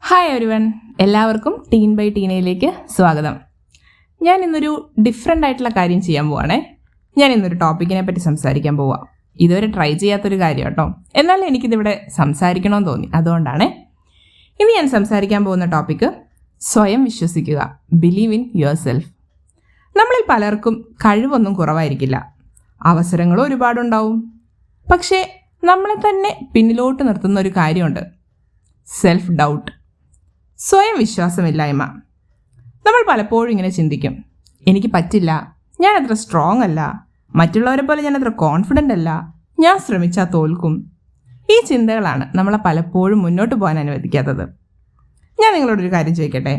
Hi everyone, എല്ലാവർക്കും tin by ടീനയിലേക്ക് സ്വാഗതം. ഞാൻ ഇന്നൊരു ഡിഫറെൻ്റ് ആയിട്ടുള്ള കാര്യം ചെയ്യാൻ പോവാണേ. ഞാൻ ഇന്നൊരു ടോപ്പിക്കിനെ പറ്റി സംസാരിക്കാൻ പോവാം. ഇതുവരെ ട്രൈ ചെയ്യാത്തൊരു കാര്യം കേട്ടോ, എന്നാലും എനിക്കിതിവിടെ സംസാരിക്കണമെന്ന് തോന്നി, അതുകൊണ്ടാണേ. ഇനി ഞാൻ സംസാരിക്കാൻ പോകുന്ന ടോപ്പിക്ക് സ്വയം വിശ്വസിക്കുക, ബിലീവ് ഇൻ യുവർ സെൽഫ്. നമ്മളിൽ പലർക്കും കഴിവൊന്നും കുറവായിരിക്കില്ല, അവസരങ്ങളും ഒരുപാടുണ്ടാവും. പക്ഷേ നമ്മളെ തന്നെ പിന്നിലോട്ട് നിർത്തുന്ന ഒരു കാര്യമുണ്ട്, സെൽഫ് ഡൗട്ട്, സ്വയം വിശ്വാസമില്ലായ്മ. നമ്മൾ പലപ്പോഴും ഇങ്ങനെ ചിന്തിക്കും, എനിക്ക് പറ്റില്ല, ഞാൻ അത്ര സ്ട്രോങ് അല്ല, മറ്റുള്ളവരെ പോലെ ഞാൻ അത്ര കോൺഫിഡൻ്റ് അല്ല, ഞാൻ ശ്രമിച്ചാൽ തോൽക്കും. ഈ ചിന്തകളാണ് നമ്മളെ പലപ്പോഴും മുന്നോട്ട് പോകാൻ അനുവദിക്കാത്തത്. ഞാൻ നിങ്ങളോടൊരു കാര്യം ചോദിക്കട്ടെ,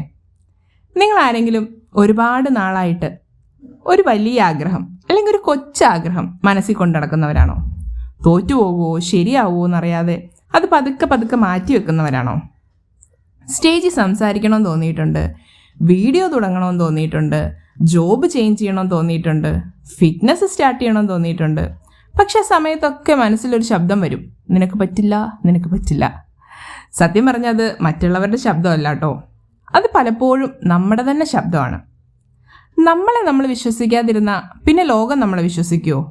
നിങ്ങൾ ആരെങ്കിലും ഒരുപാട് നാളായിട്ട് ഒരു വലിയ ആഗ്രഹം അല്ലെങ്കിൽ ഒരു കൊച്ചാഗ്രഹം മനസ്സിൽ കൊണ്ടു നടക്കുന്നവരാണോ? തോറ്റുപോകുമോ ശരിയാവുമോ എന്നറിയാതെ അത് പതുക്കെ മാറ്റി വെക്കുന്നവരാണോ? സ്റ്റേജിൽ സംസാരിക്കണമെന്ന് തോന്നിയിട്ടുണ്ട്, വീഡിയോ തുടങ്ങണമെന്ന് തോന്നിയിട്ടുണ്ട്, ജോബ് ചേഞ്ച് ചെയ്യണമെന്ന് തോന്നിയിട്ടുണ്ട്, ഫിറ്റ്നസ് സ്റ്റാർട്ട് ചെയ്യണമെന്ന് തോന്നിയിട്ടുണ്ട്. പക്ഷെ ആ സമയത്തൊക്കെ മനസ്സിലൊരു ശബ്ദം വരും, നിനക്ക് പറ്റില്ല, നിനക്ക് പറ്റില്ല. സത്യം പറഞ്ഞാൽ അത് മറ്റുള്ളവരുടെ ശബ്ദമല്ല കേട്ടോ, അത് പലപ്പോഴും നമ്മുടെ തന്നെ ശബ്ദമാണ്. നമ്മൾ വിശ്വസിക്കാതിരുന്ന പിന്നെ ലോകം നമ്മളെ വിശ്വസിക്കുമോ?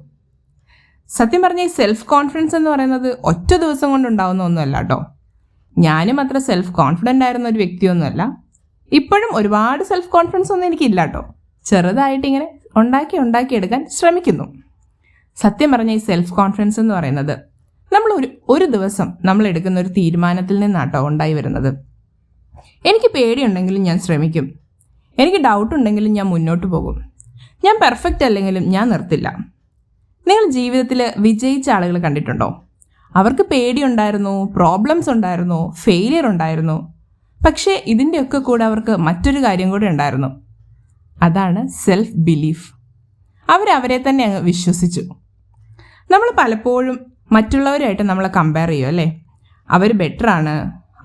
സത്യം പറഞ്ഞാൽ ഈ സെൽഫ് കോൺഫിഡൻസ് എന്ന് പറയുന്നത് ഒറ്റ ദിവസം കൊണ്ടുണ്ടാവുന്ന ഒന്നുമല്ല കേട്ടോ. ഞാനും അത്ര സെൽഫ് കോൺഫിഡൻ്റ് ആയിരുന്ന ഒരു വ്യക്തിയൊന്നുമല്ല. ഇപ്പോഴും ഒരുപാട് സെൽഫ് കോൺഫിഡൻസ് ഒന്നും എനിക്കില്ല കേട്ടോ. ചെറുതായിട്ടിങ്ങനെ ഉണ്ടാക്കിയെടുക്കാൻ ശ്രമിക്കുന്നു. സത്യം പറഞ്ഞ ഈ സെൽഫ് കോൺഫിഡൻസ് എന്ന് പറയുന്നത് നമ്മൾ ഒരു ദിവസം നമ്മൾ എടുക്കുന്ന ഒരു തീരുമാനത്തിൽ നിന്നാട്ടോ ഉണ്ടായി വരുന്നത്. എനിക്ക് പേടിയുണ്ടെങ്കിലും ഞാൻ ശ്രമിക്കും, എനിക്ക് ഡൗട്ട് ഉണ്ടെങ്കിലും ഞാൻ മുന്നോട്ട് പോകും, ഞാൻ പെർഫെക്റ്റ് അല്ലെങ്കിലും ഞാൻ നിർത്തില്ല. നിങ്ങൾ ജീവിതത്തിൽ വിജയിച്ച ആളുകൾ കണ്ടിട്ടുണ്ടോ? അവർക്ക് പേടിയുണ്ടായിരുന്നു, പ്രോബ്ലംസ് ഉണ്ടായിരുന്നു, ഫെയിലിയർ ഉണ്ടായിരുന്നു. പക്ഷേ ഇതിൻ്റെയൊക്കെ കൂടെ അവർക്ക് മറ്റൊരു കാര്യം കൂടെ ഉണ്ടായിരുന്നു, അതാണ് സെൽഫ് ബിലീഫ്. അവരെ തന്നെ അങ്ങ് വിശ്വസിച്ചു. നമ്മൾ പലപ്പോഴും മറ്റുള്ളവരുമായിട്ട് നമ്മളെ കമ്പയർ ചെയ്യും അല്ലേ. അവർ ബെറ്ററാണ്,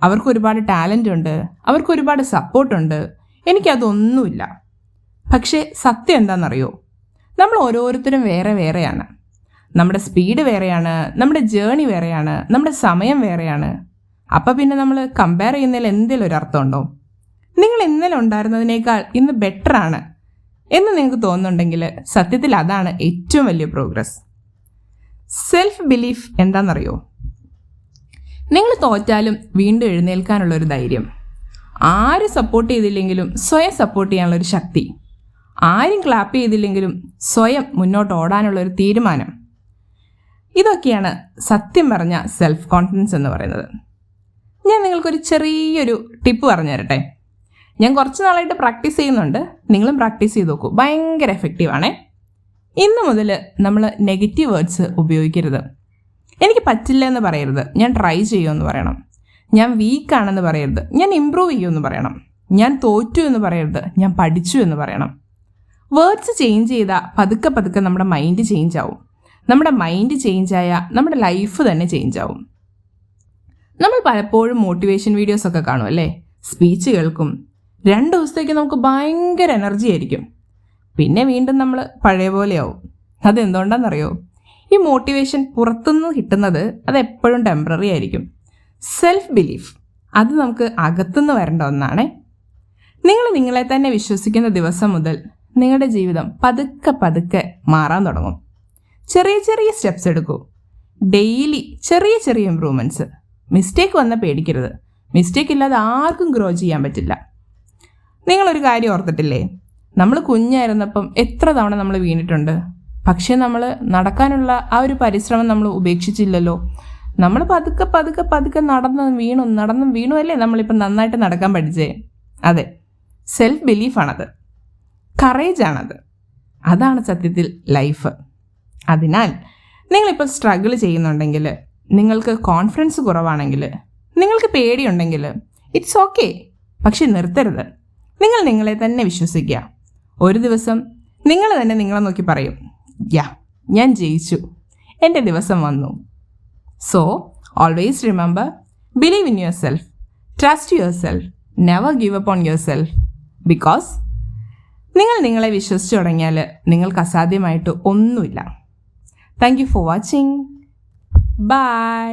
അവർക്ക് ഒരുപാട് ടാലൻ്റ് ഉണ്ട്, അവർക്ക് ഒരുപാട് സപ്പോർട്ടുണ്ട്, എനിക്കതൊന്നുമില്ല. പക്ഷേ സത്യം എന്താണെന്നറിയോ? നമ്മൾ ഓരോരുത്തരും വേറെയാണ്. നമ്മുടെ സ്പീഡ് വേറെയാണ്, നമ്മുടെ ജേണി വേറെയാണ്, നമ്മുടെ സമയം വേറെയാണ്. അപ്പം പിന്നെ നമ്മൾ കമ്പയർ ചെയ്യുന്നതിൽ എന്തെങ്കിലും ഒരു അർത്ഥമുണ്ടോ? നിങ്ങൾ ഇന്നലെ ഉണ്ടായിരുന്നതിനേക്കാൾ ഇന്ന് ബെറ്ററാണ് എന്ന് നിങ്ങൾക്ക് തോന്നുന്നുണ്ടെങ്കിൽ സത്യത്തിൽ അതാണ് ഏറ്റവും വലിയ പ്രോഗ്രസ്. സെൽഫ് ബിലീഫ് എന്താണെന്നറിയോ? നിങ്ങൾ തോറ്റാലും വീണ്ടും എഴുന്നേൽക്കാനുള്ളൊരു ധൈര്യം, ആരും സപ്പോർട്ട് ചെയ്തില്ലെങ്കിലും സ്വയം സപ്പോർട്ട് ചെയ്യാനുള്ളൊരു ശക്തി, ആരും ക്ലാപ്പ് ചെയ്തില്ലെങ്കിലും സ്വയം മുന്നോട്ട് ഓടാനുള്ളൊരു തീരുമാനം. ഇതൊക്കെയാണ് സത്യം പറഞ്ഞ സെൽഫ് കോൺഫിഡൻസ് എന്ന് പറയുന്നത്. ഞാൻ നിങ്ങൾക്കൊരു ചെറിയൊരു ടിപ്പ് പറഞ്ഞു തരട്ടെ. ഞാൻ കുറച്ച് നാളായിട്ട് പ്രാക്ടീസ് ചെയ്യുന്നുണ്ട്, നിങ്ങളും പ്രാക്ടീസ് ചെയ്ത് നോക്കൂ, ഭയങ്കര എഫക്റ്റീവാണേ. ഇന്ന് മുതൽ നമ്മൾ നെഗറ്റീവ് വേർഡ്സ് ഉപയോഗിക്കരുത്. എനിക്ക് പറ്റില്ല എന്ന് പറയരുത്, ഞാൻ ട്രൈ ചെയ്യുമെന്ന് പറയണം. ഞാൻ വീക്കാണെന്ന് പറയരുത്, ഞാൻ ഇമ്പ്രൂവ് ചെയ്യുമെന്ന് പറയണം. ഞാൻ തോറ്റു എന്ന് പറയരുത്, ഞാൻ പഠിച്ചു എന്ന് പറയണം. വേർഡ്സ് ചേഞ്ച് ചെയ്താൽ പതുക്കെ നമ്മുടെ മൈൻഡ് ചേഞ്ച് ആവും. നമ്മുടെ മൈൻഡ് ചേഞ്ചായ നമ്മുടെ ലൈഫ് തന്നെ ചേഞ്ച് ആവും. നമ്മൾ പലപ്പോഴും മോട്ടിവേഷൻ വീഡിയോസൊക്കെ കാണും അല്ലേ, സ്പീച്ച് കേൾക്കും. 2 ദിവസത്തേക്ക് നമുക്ക് ഭയങ്കര എനർജി ആയിരിക്കും, പിന്നെ വീണ്ടും നമ്മൾ പഴയ പോലെയാവും. അതെന്തുകൊണ്ടാണെന്നറിയോ? ഈ മോട്ടിവേഷൻ പുറത്തുനിന്ന് കിട്ടുന്നത് അത് എപ്പോഴും ടെമ്പററി ആയിരിക്കും. സെൽഫ് ബിലീഫ് അത് നമുക്ക് അകത്തുനിന്ന് വരേണ്ട ഒന്നാണേ. നിങ്ങൾ നിങ്ങളെ തന്നെ വിശ്വസിക്കുന്ന ദിവസം മുതൽ നിങ്ങളുടെ ജീവിതം പതുക്കെ മാറാൻ തുടങ്ങും. ചെറിയ സ്റ്റെപ്സ് എടുക്കൂ, ഡെയിലി ചെറിയ ഇമ്പ്രൂവ്മെൻറ്റ്സ്. മിസ്റ്റേക്ക് വന്നാൽ പേടിക്കരുത്, മിസ്റ്റേക്ക് ഇല്ലാതെ ആർക്കും ഗ്രോ ചെയ്യാൻ പറ്റില്ല. നിങ്ങളൊരു കാര്യം ഓർത്തിട്ടില്ലേ, നമ്മൾ കുഞ്ഞായിരുന്നപ്പം എത്ര തവണ നമ്മൾ വീണിട്ടുണ്ട്, പക്ഷേ നമ്മൾ നടക്കാനുള്ള ആ ഒരു പരിശ്രമം നമ്മൾ ഉപേക്ഷിച്ചില്ലല്ലോ. നമ്മൾ പതുക്കെ നടന്നും വീണു അല്ലേ നമ്മളിപ്പം നന്നായിട്ട് നടക്കാൻ പഠിച്ചേ. അതെ, സെൽഫ് ബിലീഫാണത്, കറേജാണത്, അതാണ് സത്യത്തിൽ ലൈഫ്. അതിനാൽ നിങ്ങളിപ്പോൾ സ്ട്രഗിൾ ചെയ്യുന്നുണ്ടെങ്കിൽ, നിങ്ങൾക്ക് കോൺഫിഡൻസ് കുറവാണെങ്കിൽ, നിങ്ങൾക്ക് പേടിയുണ്ടെങ്കിൽ ഇറ്റ്സ് ഓക്കെ. പക്ഷെ നിർത്തരുത്. നിങ്ങൾ നിങ്ങളെ തന്നെ വിശ്വസിക്കുക. ഒരു ദിവസം നിങ്ങൾ തന്നെ നിങ്ങളെ നോക്കി പറയും, ഞാൻ ജയിച്ചു, എൻ്റെ ദിവസം വന്നു. So always remember, believe in yourself, trust yourself, never give up on yourself. Because നിങ്ങൾ നിങ്ങളെ വിശ്വസിച്ചു തുടങ്ങിയാൽ നിങ്ങൾക്ക് അസാധ്യമായിട്ട് ഒന്നുമില്ല. Thank you for watching. By.